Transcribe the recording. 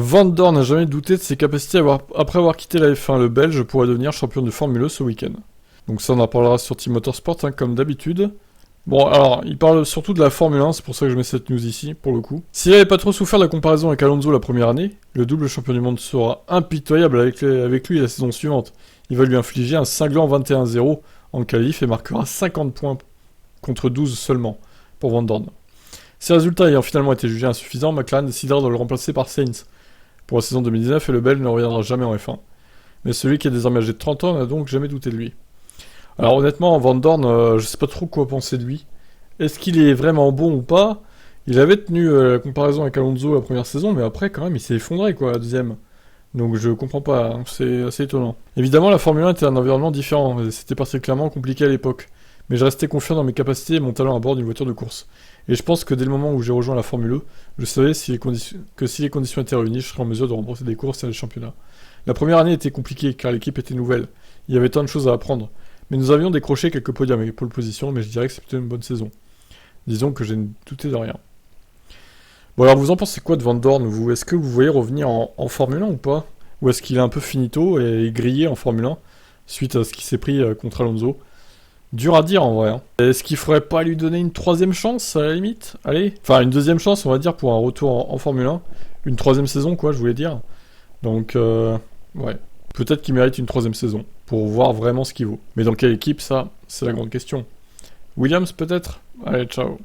Van Dorn n'a jamais douté de ses capacités après avoir quitté la F1. Le Belge pourrait devenir champion de Formule E ce week-end. Donc ça, on en parlera sur Team Motorsport, comme d'habitude. Bon, alors, il parle surtout de la Formule 1, c'est pour ça que je mets cette news ici, pour le coup. S'il n'avait pas trop souffert de la comparaison avec Alonso la première année, le double champion du monde sera impitoyable avec lui la saison suivante. Il va lui infliger un cinglant 21-0 en qualif et marquera 50 points contre 12 seulement pour Van Dorn. Ces résultats ayant finalement été jugés insuffisants, McLaren décidera de le remplacer par Sainz pour la saison 2019 et le Belge ne reviendra jamais en F1. Mais celui qui est désormais âgé de 30 ans n'a donc jamais douté de lui. Alors honnêtement, Van Dorn, je sais pas trop quoi penser de lui. Est-ce qu'il est vraiment bon ou pas? Il avait tenu la comparaison avec Alonso la première saison, mais après quand même il s'est effondré la deuxième. Donc je comprends pas, hein, c'est assez étonnant. Évidemment la Formule 1 était un environnement différent, et c'était particulièrement compliqué à l'époque. Mais je restais confiant dans mes capacités et mon talent à bord d'une voiture de course. Et je pense que dès le moment où j'ai rejoint la Formule E, je savais si les conditions étaient réunies, je serais en mesure de remporter des courses et des championnats. La première année était compliquée car l'équipe était nouvelle. Il y avait tant de choses à apprendre. Mais nous avions décroché quelques podiums et pole position, mais je dirais que c'est plutôt une bonne saison. Disons que j'ai douté de rien. Bon alors vous en pensez quoi de Van Dorn, vous? Est-ce que vous voyez revenir en Formule 1 ou pas? Ou est-ce qu'il est un peu finito et grillé en Formule 1 suite à ce qui s'est pris contre Alonso? Dur à dire en vrai. Hein. Est-ce qu'il faudrait pas lui donner une troisième chance à la limite? Allez, enfin une deuxième chance on va dire pour un retour en Formule 1. Une troisième saison je voulais dire. Donc ouais, peut-être qu'il mérite une troisième saison pour voir vraiment ce qu'il vaut. Mais dans quelle équipe ça, c'est la grande question. Williams peut-être? Allez, ciao.